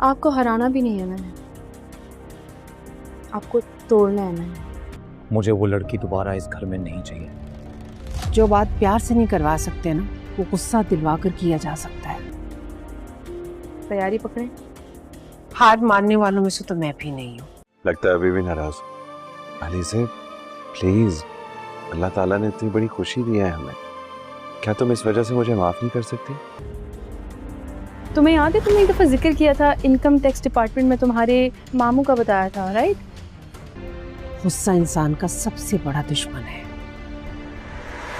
आपको हराना भी नहीं है मैंने, आपको तोड़ना है मैंने। मुझे वो लड़की दोबारा इस घर में नहीं चाहिए। जो बात प्यार से नहीं करवा सकते ना, वो गुस्सा दिलवा कर किया जा सकता है। तैयारी पकड़े। हार मानने वालों में से तो मैं भी नहीं हूँ। लगता है अभी भी नाराज। अली से प्लीज, अल्लाह ताला ने इतनी बड़ी खुशी दी है हमें, क्या तुम इस वजह से मुझे माफ नहीं कर सकती? तुम्हें याद है तुमने एक दफ़ा जिक्र किया था इनकम टैक्स डिपार्टमेंट में तुम्हारे मामू का बताया था, राइट? गुस्सा इंसान का सबसे बड़ा दुश्मन है।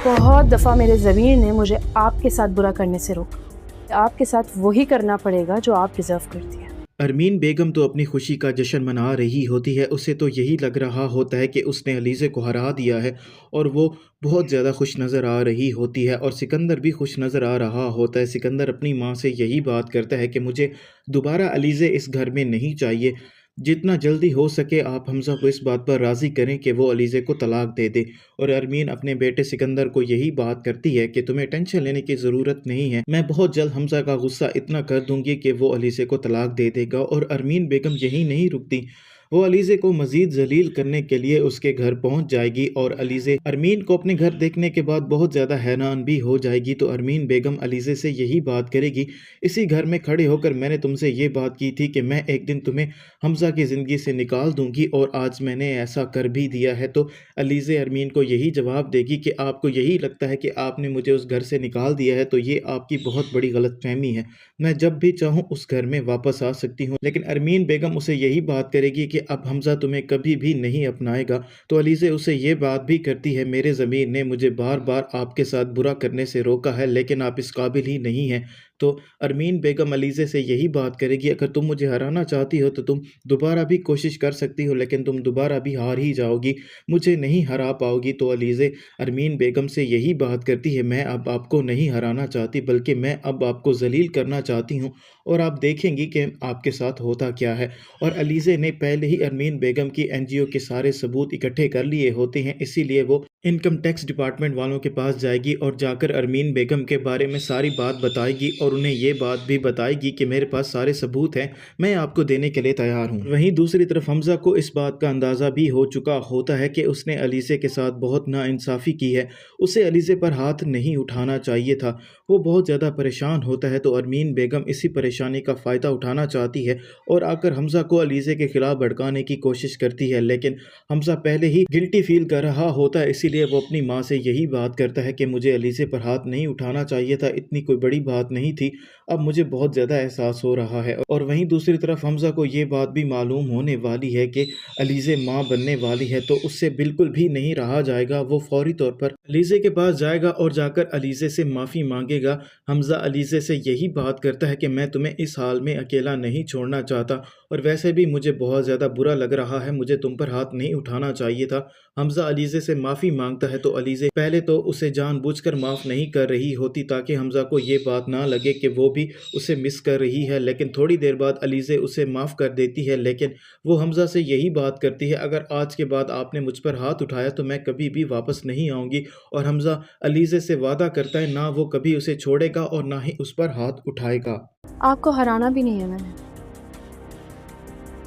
बहुत दफ़ा मेरे ज़मीर ने मुझे आपके साथ बुरा करने से रोका। आपके साथ वही करना पड़ेगा जो आप डिज़र्व करती है। अरमीन बेगम तो अपनी खुशी का जश्न मना रही होती है। उसे तो यही लग रहा होता है कि उसने अलीज़े को हरा दिया है और वो बहुत ज़्यादा खुश नज़र आ रही होती है और सिकंदर भी खुश नज़र आ रहा होता है। सिकंदर अपनी माँ से यही बात करता है कि मुझे दोबारा अलीज़े इस घर में नहीं चाहिए। जितना जल्दी हो सके आप हमज़ा को इस बात पर राज़ी करें कि वो अलीज़े को तलाक दे दे। और अरमीन अपने बेटे सिकंदर को यही बात करती है कि तुम्हें टेंशन लेने की ज़रूरत नहीं है, मैं बहुत जल्द हमज़ा का गुस्सा इतना कर दूंगी कि वो अलीज़े को तलाक दे देगा। और अरमीन बेगम यही नहीं रुकती, वो अलीज़े को मज़ीद ज़लील करने के लिए उसके घर पहुंच जाएगी और अलीज़े अरमीन को अपने घर देखने के बाद बहुत ज़्यादा हैरान भी हो जाएगी। तो अरमीन बेगम अलीज़े से यही बात करेगी, इसी घर में खड़े होकर मैंने तुमसे ये बात की थी कि मैं एक दिन तुम्हें हमज़ा की ज़िंदगी से निकाल दूंगी और आज मैंने ऐसा कर भी दिया है। तो अलीज़े अरमीन को यही जवाब देगी कि आपको यही लगता है कि आपने मुझे उस घर से निकाल दिया है, तो ये आपकी बहुत बड़ी गलतफ़हमी है। मैं जब भी चाहूँ उस घर में वापस आ सकती हूँ। लेकिन अरमीन बेगम उसे यही बात करेगी कि अब हमज़ा तुम्हें कभी भी नहीं अपनाएगा। तो अलीज़े उसे ये बात भी करती है, मेरे ज़मीर ने मुझे बार बार आपके साथ बुरा करने से रोका है, लेकिन आप इस काबिल ही नहीं हैं। तो अरमीन बेगम अलीज़े से यही बात करेगी, अगर तुम मुझे हराना चाहती हो तो तुम दोबारा भी कोशिश कर सकती हो, लेकिन तुम दोबारा भी हार ही जाओगी, मुझे नहीं हरा पाओगी। तो अलीज़े अरमीन बेगम से यही बात करती है, मैं अब आपको नहीं हराना चाहती, बल्कि मैं अब आपको ज़लील करना चाहती हूँ और आप देखेंगी कि आपके साथ होता क्या है। और अलीज़े ने पहले ही अरमीन बेगम की एनजीओ के सारे सबूत इकट्ठे कर लिए होते हैं, इसीलिए वो इनकम टैक्स डिपार्टमेंट वालों के पास जाएगी और जाकर अरमीन बेगम के बारे में सारी बात बताएगी और उन्हें ये बात भी बताएगी कि मेरे पास सारे सबूत हैं, मैं आपको देने के लिए तैयार हूँ। वहीं दूसरी तरफ हमज़ा को इस बात का अंदाज़ा भी हो चुका होता है कि उसने अलीज़े के साथ बहुत नाइंसाफ़ी की है, उसे अलीज़े पर हाथ नहीं उठाना चाहिए था। वो बहुत ज़्यादा परेशान होता है, तो अरमीन बेगम इसी परेशानी का फ़ायदा उठाना चाहती है और आकर हमज़ा को अलीज़े के ख़िलाफ़ भड़काने की कोशिश करती है। लेकिन हमज़ा पहले ही गिल्टी फ़ील कर रहा होता है, इसीलिए वो अपनी माँ से यही बात करता है कि मुझे अलीज़े पर हाथ नहीं उठाना चाहिए था, इतनी कोई बड़ी बात नहीं थी, अब मुझे बहुत ज़्यादा एहसास हो रहा है। और वहीं दूसरी तरफ हमज़ा को ये बात भी मालूम होने वाली है कि अलीज़े माँ बनने वाली है, तो उससे बिल्कुल भी नहीं रहा जाएगा। वो फ़ौरी तौर पर अलीज़े के पास जाएगा और जाकर अलीज़े से माफ़ी मांगेगा। हमज़ा अलीज़े से यही बात करता है कि मैं तुम्हें इस हाल में अकेला नहीं छोड़ना चाहता और वैसे भी मुझे बहुत ज़्यादा बुरा लग रहा है, मुझे तुम पर हाथ नहीं उठाना चाहिए था। हमज़ा अलीज़े से माफ़ी मांगता है, तो अलीज़े पहले तो उसे जानबूझकर माफ़ नहीं कर रही होती ताकि हमज़ा को ये बात ना लगे कि वो भी उसे मिस कर रही है, लेकिन थोड़ी देर बाद अलीज़े उसे माफ़ कर देती है। लेकिन वो हमज़ा से यही बात करती है, अगर आज के बाद आपने मुझ पर हाथ उठाया तो मैं कभी भी वापस नहीं आऊँगी। और हमज़ा अलीज़े से वादा करता है, ना वो कभी उसे छोड़ेगा और ना ही उस पर हाथ उठाएगा। आपको हराना भी नहीं है मैंने,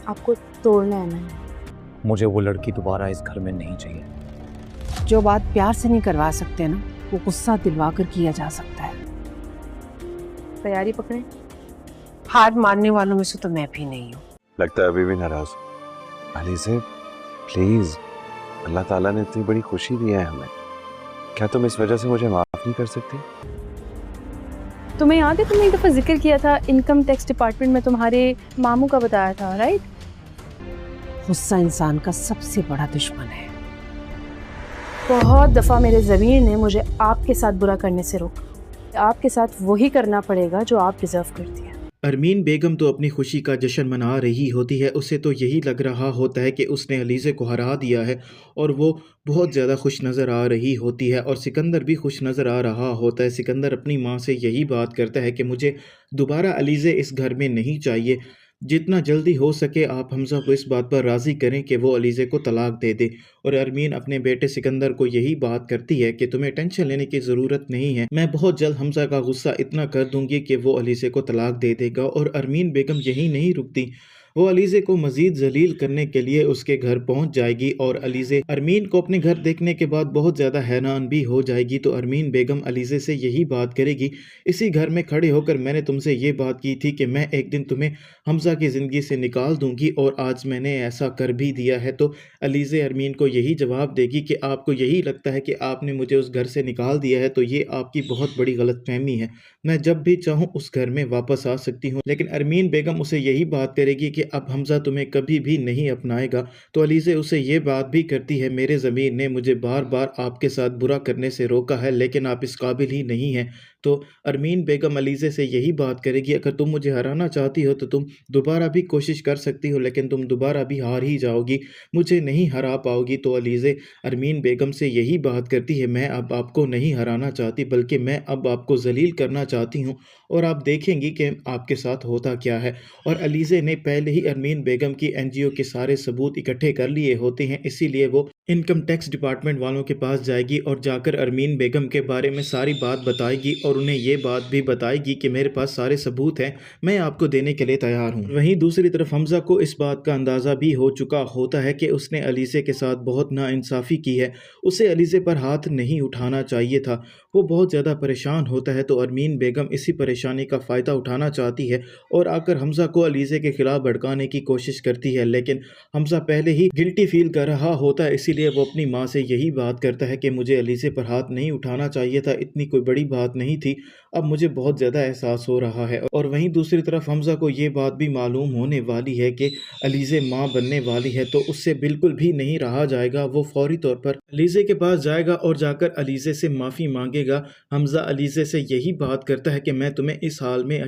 आपको तोड़ना है मैंने। मुझे वो लड़की दोबारा इस घर में नहीं चाहिए। जो बात प्यार से नहीं करवा सकते ना, वो गुस्सा दिलवा कर किया जा सकता है। तैयारी पकड़े। हार मानने वालों में से तो मैं भी नहीं हूँ। लगता है अभी भी नाराज। अली से प्लीज, अल्लाह ताला ने इतनी बड़ी खुशी दी है हमें, क्या तुम इस वजह से मुझे माफ नहीं कर सकती? तुम्हें याद है तुमने एक दफ़ा जिक्र किया था इनकम टैक्स डिपार्टमेंट में तुम्हारे मामू का बताया था, राइट? गुस्सा इंसान का सबसे बड़ा दुश्मन है। बहुत दफ़ा मेरे ज़मीर ने मुझे आपके साथ बुरा करने से रोका। आपके साथ वही करना पड़ेगा जो आप डिज़र्व करती है। अरमीन बेगम तो अपनी खुशी का जश्न मना रही होती है। उसे तो यही लग रहा होता है कि उसने अलीज़े को हरा दिया है और वो बहुत ज़्यादा खुश नज़र आ रही होती है और सिकंदर भी खुश नज़र आ रहा होता है। सिकंदर अपनी माँ से यही बात करता है कि मुझे दोबारा अलीज़े इस घर में नहीं चाहिए। जितना जल्दी हो सके आप हमज़ा को इस बात पर राज़ी करें कि वो अलीज़े को तलाक दे दे। और अरमीन अपने बेटे सिकंदर को यही बात करती है कि तुम्हें टेंशन लेने की ज़रूरत नहीं है, मैं बहुत जल्द हमज़ा का गुस्सा इतना कर दूंगी कि वो अलीज़े को तलाक दे देगा। और अरमीन बेगम यही नहीं रुकती, वो अलीज़े को मज़ीद ज़लील करने के लिए उसके घर पहुंच जाएगी और अलीज़े अरमीन को अपने घर देखने के बाद बहुत ज़्यादा हैरान भी हो जाएगी। तो अरमीन बेगम अलीज़े से यही बात करेगी, इसी घर में खड़े होकर मैंने तुमसे ये बात की थी कि मैं एक दिन तुम्हें हमज़ा की ज़िंदगी से निकाल दूंगी और आज मैंने ऐसा कर भी दिया है। तो अलीज़े अरमीन को यही जवाब देगी कि आपको यही लगता है कि आपने मुझे उस घर से निकाल दिया है, तो ये आपकी बहुत बड़ी गलतफहमी है, मैं जब भी चाहूँ उस घर में वापस आ सकती हूँ। लेकिन अरमीन बेगम उसे यही बात करेगी कि अब हमज़ा तुम्हें कभी भी नहीं अपनाएगा। तो अलीज़े उसे ये बात भी करती है, मेरे ज़मीर ने मुझे बार बार आपके साथ बुरा करने से रोका है, लेकिन आप इस काबिल ही नहीं हैं। तो अरमीन बेगम अलीज़े से यही बात करेगी, अगर तुम मुझे हराना चाहती हो तो तुम दोबारा भी कोशिश कर सकती हो, लेकिन तुम दोबारा भी हार ही जाओगी, मुझे नहीं हरा पाओगी। तो अलीज़े अरमीन बेगम से यही बात करती है, मैं अब आपको नहीं हराना चाहती, बल्कि मैं अब आपको ज़लील करना चाहती हूँ और आप देखेंगी कि आपके साथ होता क्या है। और अलीज़े ने पहले ही अरमीन बेगम की एनजीओ के सारे सबूत इकट्ठे कर लिए होते हैं, इसीलिए वो इनकम टैक्स डिपार्टमेंट वालों के पास जाएगी और जाकर अरमीन बेगम के बारे में सारी बात बताएगी और उन्हें ये बात भी बताएगी कि मेरे पास सारे सबूत हैं, मैं आपको देने के लिए तैयार हूँ। वहीं दूसरी तरफ हमज़ा को इस बात का अंदाज़ा भी हो चुका होता है कि उसने अलीज़े के साथ बहुत नाइंसाफ़ी की है, उसे अलीज़े पर हाथ नहीं उठाना चाहिए था, वो बहुत ज़्यादा परेशान होता है। तो अरमीन बेगम इसी परेशानी का फ़ायदा उठाना चाहती है और आकर हमज़ा को अलीज़े के ख़िलाफ़ भड़काने की कोशिश करती है, लेकिन हमज़ा पहले ही गिल्टी फील कर रहा होता है, इसीलिए वो अपनी माँ से यही बात करता है कि मुझे अलीज़े पर हाथ नहीं उठाना चाहिए था, इतनी कोई बड़ी बात नहीं थी, अब मुझे बहुत ज़्यादा एहसास हो रहा है। और वहीं दूसरी तरफ हमज़ा को ये बात भी मालूम होने वाली है कि अलीज़े माँ बनने वाली है, तो उससे बिल्कुल भी नहीं रहा जाएगा, वो फौरी तौर पर अलीज़े के पास जाएगा और जाकर अलीज़े से माफ़ी मांगेगा। हमज़ा अलीज़े से यही बात करता है कि मैं तुम्हें इस हाल में